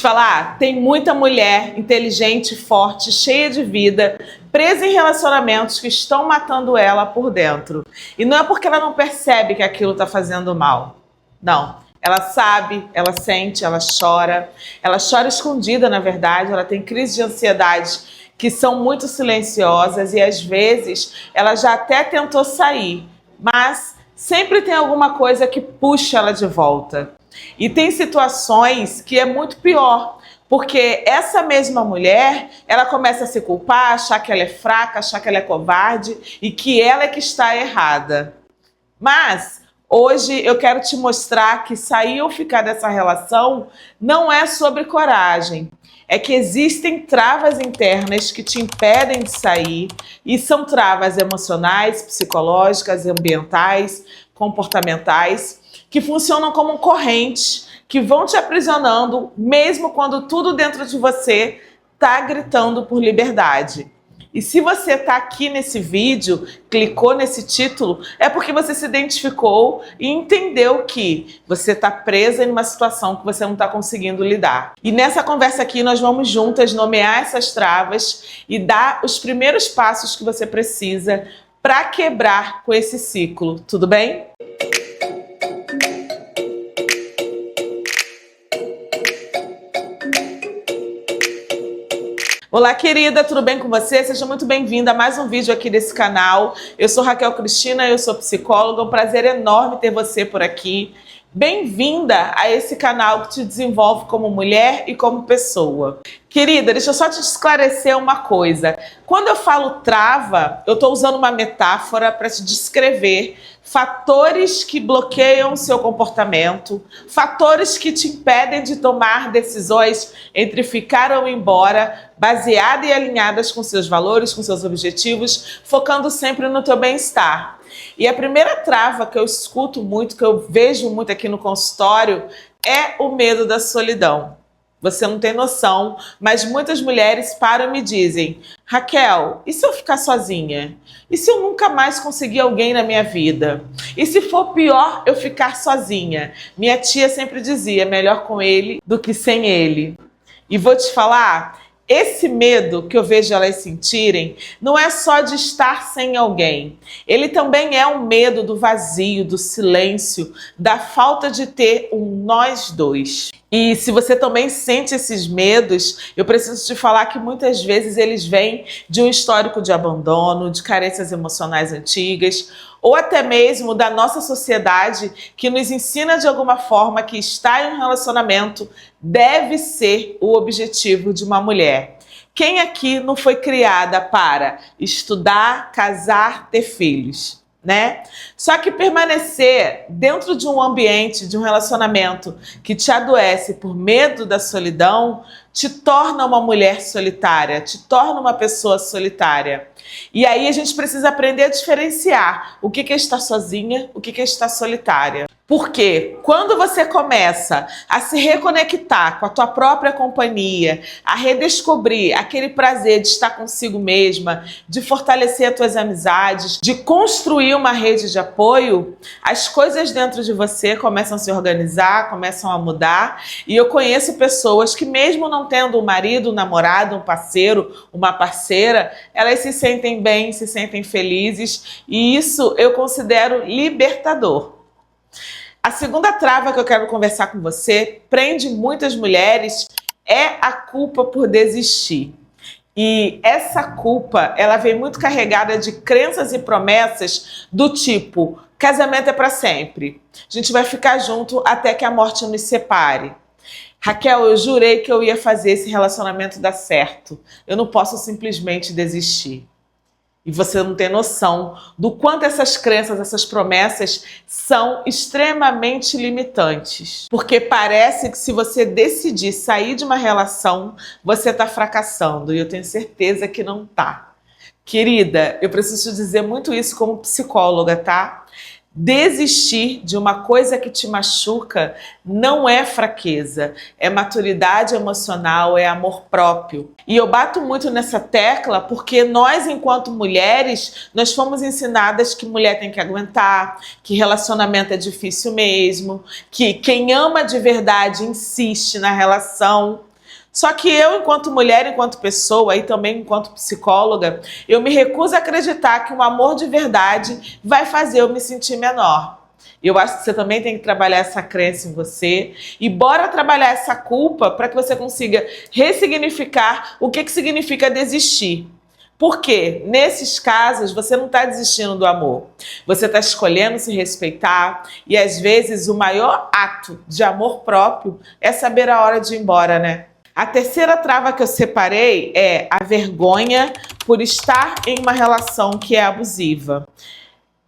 Te falar, tem muita mulher inteligente, forte, cheia de vida, presa em relacionamentos que estão matando ela por dentro. E não é porque ela não percebe que aquilo está fazendo mal. Não. Ela sabe, ela sente, ela chora escondida, na verdade, ela tem crises de ansiedade que são muito silenciosas e às vezes ela já até tentou sair, mas sempre tem alguma coisa que puxa ela de volta. E tem situações que é muito pior, porque essa mesma mulher, ela começa a se culpar, achar que ela é fraca, achar que ela é covarde e que ela é que está errada. Mas hoje eu quero te mostrar que sair ou ficar dessa relação não é sobre coragem. É que existem travas internas que te impedem de sair e são travas emocionais, psicológicas, ambientais, comportamentais, que funcionam como correntes, que vão te aprisionando mesmo quando tudo dentro de você está gritando por liberdade. E se você está aqui nesse vídeo, clicou nesse título, é porque você se identificou e entendeu que você está presa em uma situação que você não está conseguindo lidar. E nessa conversa aqui nós vamos juntas nomear essas travas e dar os primeiros passos que você precisa para quebrar com esse ciclo. Tudo bem? Olá, querida, tudo bem com você? Seja muito bem-vinda a mais um vídeo aqui desse canal. Eu sou Raquel Cristina, eu sou psicóloga, é um prazer enorme ter você por aqui. Bem-vinda a esse canal que te desenvolve como mulher e como pessoa. Querida, deixa eu só te esclarecer uma coisa. Quando eu falo trava, eu estou usando uma metáfora para te descrever fatores que bloqueiam o seu comportamento, fatores que te impedem de tomar decisões entre ficar ou ir embora, baseadas e alinhadas com seus valores, com seus objetivos, focando sempre no teu bem-estar. E a primeira trava que eu escuto muito, que eu vejo muito aqui no consultório, é o medo da solidão. Você não tem noção, mas muitas mulheres param e me dizem: Raquel, e se eu ficar sozinha? E se eu nunca mais conseguir alguém na minha vida? E se for pior eu ficar sozinha? Minha tia sempre dizia, melhor com ele do que sem ele. E vou te falar, esse medo que eu vejo elas sentirem não é só de estar sem alguém. Ele também é um medo do vazio, do silêncio, da falta de ter um nós dois. E se você também sente esses medos, eu preciso te falar que muitas vezes eles vêm de um histórico de abandono, de carências emocionais antigas, ou até mesmo da nossa sociedade que nos ensina de alguma forma que estar em um relacionamento deve ser o objetivo de uma mulher. Quem aqui não foi criada para estudar, casar, ter filhos? Né? Só que permanecer dentro de um ambiente, de um relacionamento que te adoece por medo da solidão, te torna uma mulher solitária, te torna uma pessoa solitária. E aí a gente precisa aprender a diferenciar o que é estar sozinha, o que é estar solitária. Porque quando você começa a se reconectar com a tua própria companhia, a redescobrir aquele prazer de estar consigo mesma, de fortalecer as tuas amizades, de construir uma rede de apoio, as coisas dentro de você começam a se organizar, começam a mudar. E eu conheço pessoas que mesmo não tendo um marido, um namorado, um parceiro, uma parceira, elas se sentem bem, se sentem felizes. E isso eu considero libertador. A segunda trava que eu quero conversar com você, prende muitas mulheres, é a culpa por desistir. E essa culpa, ela vem muito carregada de crenças e promessas do tipo, casamento é para sempre, a gente vai ficar junto até que a morte nos separe. Raquel, eu jurei que eu ia fazer esse relacionamento dar certo, eu não posso simplesmente desistir. E você não tem noção do quanto essas crenças, essas promessas são extremamente limitantes. Porque parece que se você decidir sair de uma relação, você está fracassando. E eu tenho certeza que não tá. Querida, eu preciso te dizer muito isso como psicóloga, tá? Desistir de uma coisa que te machuca não é fraqueza, é maturidade emocional, é amor próprio. E eu bato muito nessa tecla porque nós, enquanto mulheres, nós fomos ensinadas que mulher tem que aguentar, que relacionamento é difícil mesmo, que quem ama de verdade insiste na relação. Só que eu, enquanto mulher, enquanto pessoa e também enquanto psicóloga, eu me recuso a acreditar que um amor de verdade vai fazer eu me sentir menor. Eu acho que você também tem que trabalhar essa crença em você e bora trabalhar essa culpa para que você consiga ressignificar o que significa desistir. Porque nesses casos você não está desistindo do amor, você está escolhendo se respeitar e às vezes o maior ato de amor próprio é saber a hora de ir embora, né? A terceira trava que eu separei é a vergonha por estar em uma relação que é abusiva.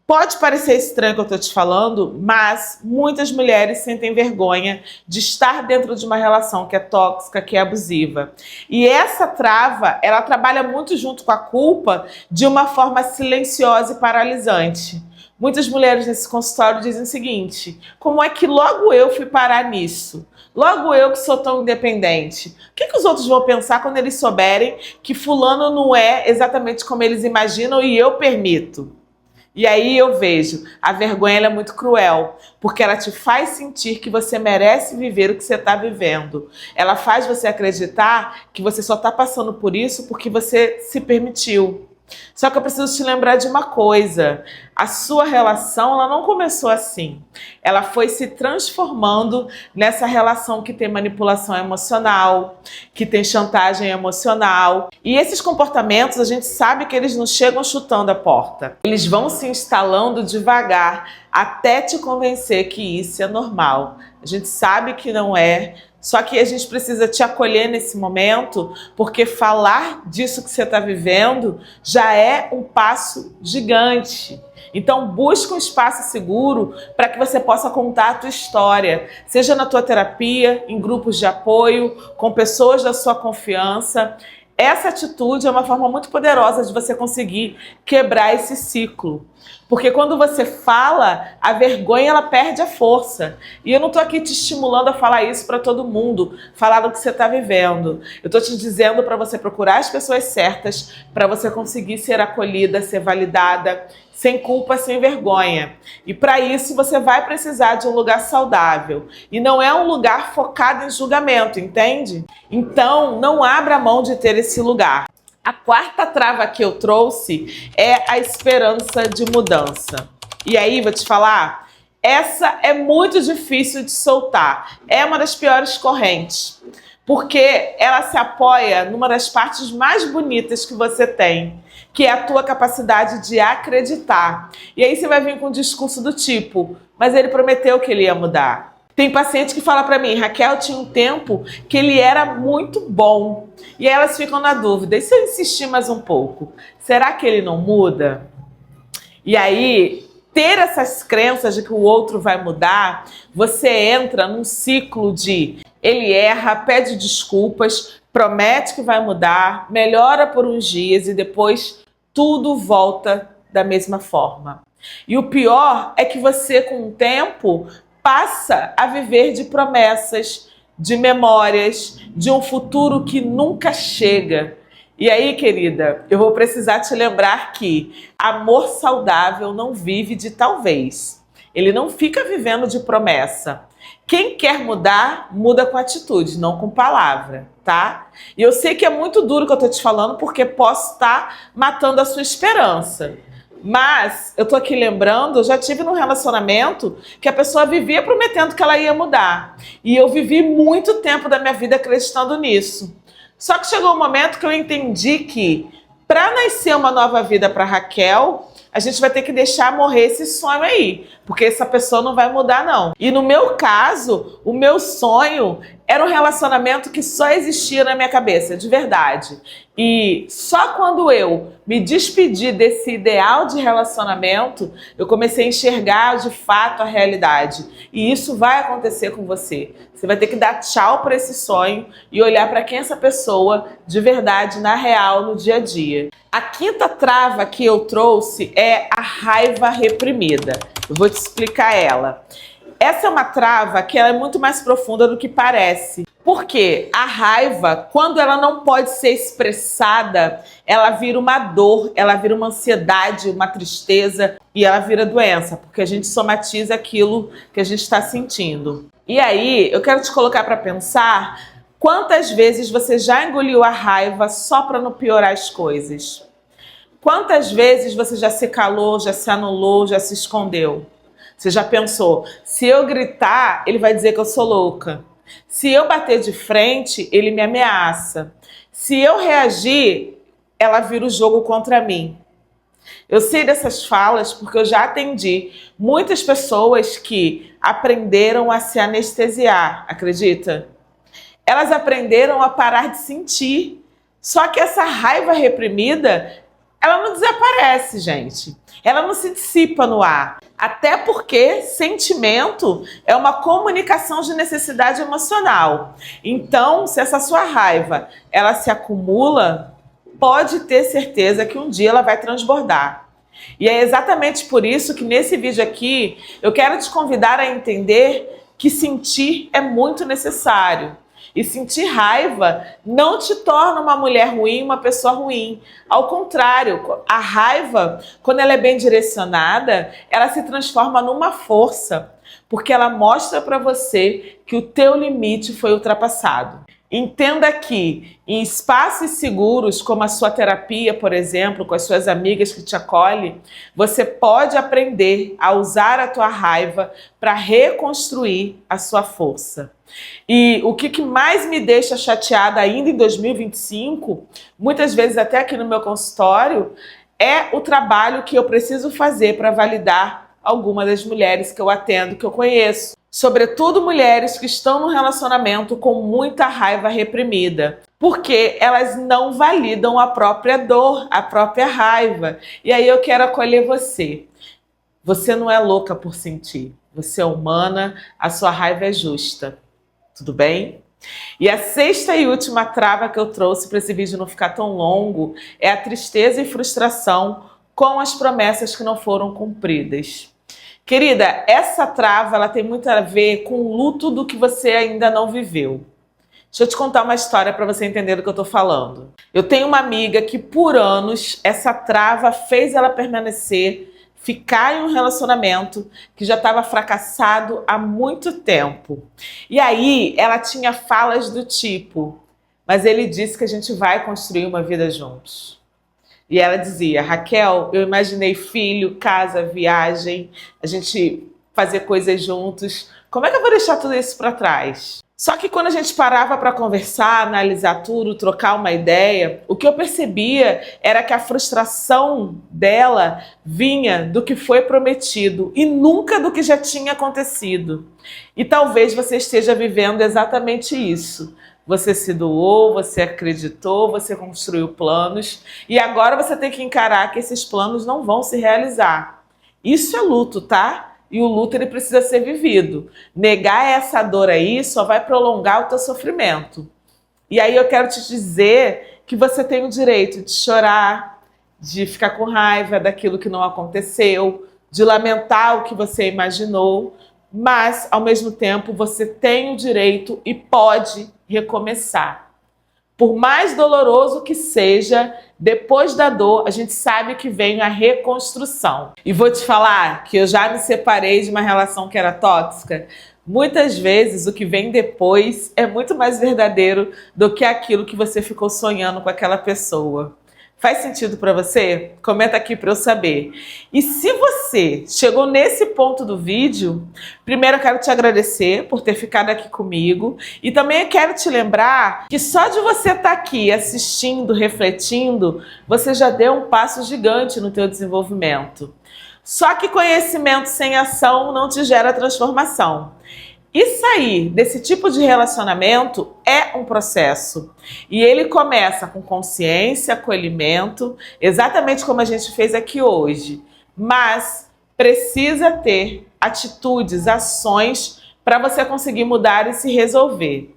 Pode parecer estranho o que eu estou te falando, mas muitas mulheres sentem vergonha de estar dentro de uma relação que é tóxica, que é abusiva. E essa trava, ela trabalha muito junto com a culpa de uma forma silenciosa e paralisante. Muitas mulheres nesse consultório dizem o seguinte: como é que logo eu fui parar nisso? Logo eu que sou tão independente. O que os outros vão pensar quando eles souberem que fulano não é exatamente como eles imaginam e eu permito? E aí eu vejo, a vergonha ela é muito cruel, porque ela te faz sentir que você merece viver o que você está vivendo. Ela faz você acreditar que você só está passando por isso porque você se permitiu. Só que eu preciso te lembrar de uma coisa: a sua relação ela não começou assim. Ela foi se transformando nessa relação que tem manipulação emocional, que tem chantagem emocional. E esses comportamentos a gente sabe que eles não chegam chutando a porta. Eles vão se instalando devagar até te convencer que isso é normal. A gente sabe que não é. Só que a gente precisa te acolher nesse momento, porque falar disso que você está vivendo já é um passo gigante. Então busca um espaço seguro para que você possa contar a tua história, seja na tua terapia, em grupos de apoio, com pessoas da sua confiança. Essa atitude é uma forma muito poderosa de você conseguir quebrar esse ciclo. Porque quando você fala, a vergonha ela perde a força. E eu não estou aqui te estimulando a falar isso para todo mundo, falar do que você está vivendo. Eu estou te dizendo para você procurar as pessoas certas, para você conseguir ser acolhida, ser validada, sem culpa, sem vergonha. E para isso você vai precisar de um lugar saudável. E não é um lugar focado em julgamento, entende? Então, não abra mão de ter esse lugar. A quarta trava que eu trouxe é a esperança de mudança. E aí, vou te falar, essa é muito difícil de soltar. É uma das piores correntes, porque ela se apoia numa das partes mais bonitas que você tem, que é a tua capacidade de acreditar. E aí você vai vir com um discurso do tipo: mas ele prometeu que ele ia mudar. Tem paciente que fala pra mim: Raquel, tinha um tempo que ele era muito bom. E aí elas ficam na dúvida: e se eu insistir mais um pouco, será que ele não muda? E aí, ter essas crenças de que o outro vai mudar, você entra num ciclo de ele erra, pede desculpas, promete que vai mudar, melhora por uns dias e depois tudo volta da mesma forma. E o pior é que você, com o tempo, passa a viver de promessas, de memórias, de um futuro que nunca chega. E aí, querida, eu vou precisar te lembrar que amor saudável não vive de talvez. Ele não fica vivendo de promessa. Quem quer mudar, muda com atitude, não com palavra, tá? E eu sei que é muito duro o que eu tô te falando, porque posso estar matando a sua esperança. Mas eu tô aqui lembrando, eu já tive num relacionamento que a pessoa vivia prometendo que ela ia mudar. E eu vivi muito tempo da minha vida acreditando nisso. Só que chegou um momento que eu entendi que para nascer uma nova vida para Raquel, a gente vai ter que deixar morrer esse sonho aí, porque essa pessoa não vai mudar não. E no meu caso, o meu sonho era um relacionamento que só existia na minha cabeça, de verdade. E só quando eu me despedi desse ideal de relacionamento, eu comecei a enxergar de fato a realidade. E isso vai acontecer com você. Você vai ter que dar tchau para esse sonho e olhar para quem é essa pessoa de verdade, na real, no dia a dia. A quinta trava que eu trouxe é a raiva reprimida. Eu vou te explicar ela. Essa é uma trava que ela é muito mais profunda do que parece. Porque a raiva, quando ela não pode ser expressada, ela vira uma dor, ela vira uma ansiedade, uma tristeza e ela vira doença, porque a gente somatiza aquilo que a gente está sentindo. E aí, eu quero te colocar para pensar Quantas vezes você já engoliu a raiva só para não piorar as coisas? Quantas vezes você já se calou, já se anulou, já se escondeu? Você já pensou, se eu gritar, ele vai dizer que eu sou louca. Se eu bater de frente, ele me ameaça. Se eu reagir, ela vira o jogo contra mim. Eu sei dessas falas porque eu já atendi muitas pessoas que aprenderam a se anestesiar, acredita? Elas aprenderam a parar de sentir. Só que essa raiva reprimida, ela não desaparece, gente. Ela não se dissipa no ar. Até porque sentimento é uma comunicação de necessidade emocional. Então, se essa sua raiva, ela se acumula, pode ter certeza que um dia ela vai transbordar. E é exatamente por isso que nesse vídeo aqui, eu quero te convidar a entender que sentir é muito necessário. E sentir raiva não te torna uma mulher ruim, uma pessoa ruim. Ao contrário, a raiva, quando ela é bem direcionada, ela se transforma numa força, porque ela mostra para você que o teu limite foi ultrapassado. Entenda que em espaços seguros, como a sua terapia, por exemplo, com as suas amigas que te acolhem, você pode aprender a usar a tua raiva para reconstruir a sua força. E o que mais me deixa chateada ainda em 2025, muitas vezes até aqui no meu consultório, é o trabalho que eu preciso fazer para validar algumas das mulheres que eu atendo, que eu conheço. Sobretudo mulheres que estão num relacionamento com muita raiva reprimida, porque elas não validam a própria dor, a própria raiva. E aí eu quero acolher você. Você não é louca por sentir, você é humana, a sua raiva é justa. Tudo bem? E a sexta e última trava que eu trouxe para esse vídeo não ficar tão longo é a tristeza e frustração com as promessas que não foram cumpridas. Querida, essa trava ela tem muito a ver com o luto do que você ainda não viveu. Deixa eu te contar uma história para você entender do que eu estou falando. Eu tenho uma amiga que por anos essa trava fez ela permanecer, ficar em um relacionamento que já estava fracassado há muito tempo. E aí ela tinha falas do tipo, mas ele disse que a gente vai construir uma vida juntos. E ela dizia, Raquel, eu imaginei filho, casa, viagem, a gente fazer coisas juntos. Como é que eu vou deixar tudo isso para trás? Só que quando a gente parava para conversar, analisar tudo, trocar uma ideia, o que eu percebia era que a frustração dela vinha do que foi prometido e nunca do que já tinha acontecido. E talvez você esteja vivendo exatamente isso. Você se doou, você acreditou, você construiu planos e agora você tem que encarar que esses planos não vão se realizar. Isso é luto, tá? E o luto ele precisa ser vivido. Negar essa dor aí só vai prolongar o teu sofrimento. E aí eu quero te dizer que você tem o direito de chorar, de ficar com raiva daquilo que não aconteceu, de lamentar o que você imaginou, mas ao mesmo tempo você tem o direito e pode recomeçar. Por mais doloroso que seja, depois da dor, a gente sabe que vem a reconstrução. E vou te falar que eu já me separei de uma relação que era tóxica. Muitas vezes o que vem depois é muito mais verdadeiro do que aquilo que você ficou sonhando com aquela pessoa. Faz sentido para você? Comenta aqui para eu saber. E se você chegou nesse ponto do vídeo, primeiro eu quero te agradecer por ter ficado aqui comigo e também eu quero te lembrar que só de você estar aqui assistindo, refletindo, você já deu um passo gigante no teu desenvolvimento. Só que conhecimento sem ação não te gera transformação. E sair desse tipo de relacionamento é um processo. E ele começa com consciência, acolhimento, exatamente como a gente fez aqui hoje. Mas precisa ter atitudes, ações para você conseguir mudar e se resolver.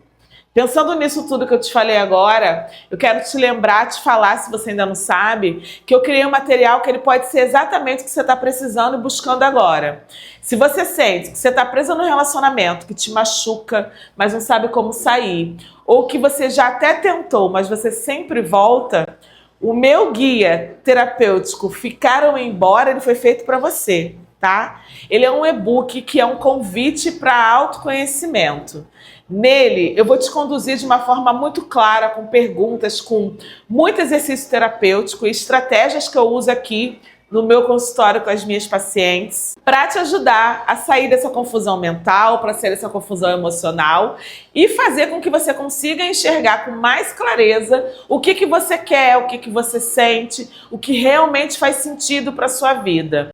Pensando nisso tudo que eu te falei agora, eu quero te lembrar, te falar, se você ainda não sabe, que eu criei um material que ele pode ser exatamente o que você está precisando e buscando agora. Se você sente que você está presa no relacionamento, que te machuca, mas não sabe como sair, ou que você já até tentou, mas você sempre volta, o meu guia terapêutico Ficar ou Ir Embora, ele foi feito para você. Tá? Ele é um e-book que é um convite para autoconhecimento. Nele, eu vou te conduzir de uma forma muito clara, com perguntas, com muito exercício terapêutico e estratégias que eu uso aqui no meu consultório com as minhas pacientes, para te ajudar a sair dessa confusão mental, para sair dessa confusão emocional e fazer com que você consiga enxergar com mais clareza o que você quer, o que você sente, o que realmente faz sentido para a sua vida.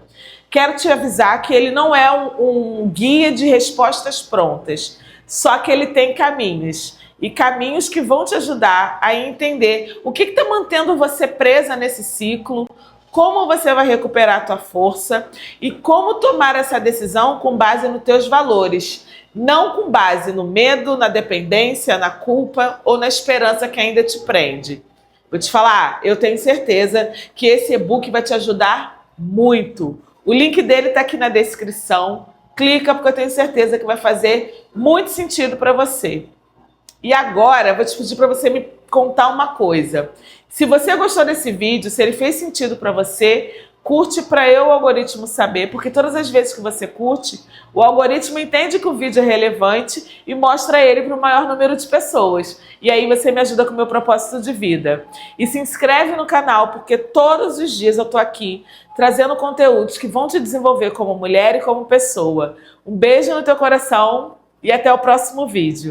Quero te avisar que ele não é um guia de respostas prontas, só que ele tem caminhos. E caminhos que vão te ajudar a entender o que está mantendo você presa nesse ciclo, como você vai recuperar a tua força e como tomar essa decisão com base nos teus valores, não com base no medo, na dependência, na culpa ou na esperança que ainda te prende. Vou te falar, eu tenho certeza que esse e-book vai te ajudar muito. O link dele está aqui na descrição. Clica porque eu tenho certeza que vai fazer muito sentido para você. E agora eu vou te pedir para você me contar uma coisa. Se você gostou desse vídeo, se ele fez sentido para você, curte para o algoritmo saber, porque todas as vezes que você curte, o algoritmo entende que o vídeo é relevante e mostra ele para o maior número de pessoas. E aí você me ajuda com o meu propósito de vida. E se inscreve no canal, porque todos os dias eu tô aqui trazendo conteúdos que vão te desenvolver como mulher e como pessoa. Um beijo no teu coração e até o próximo vídeo.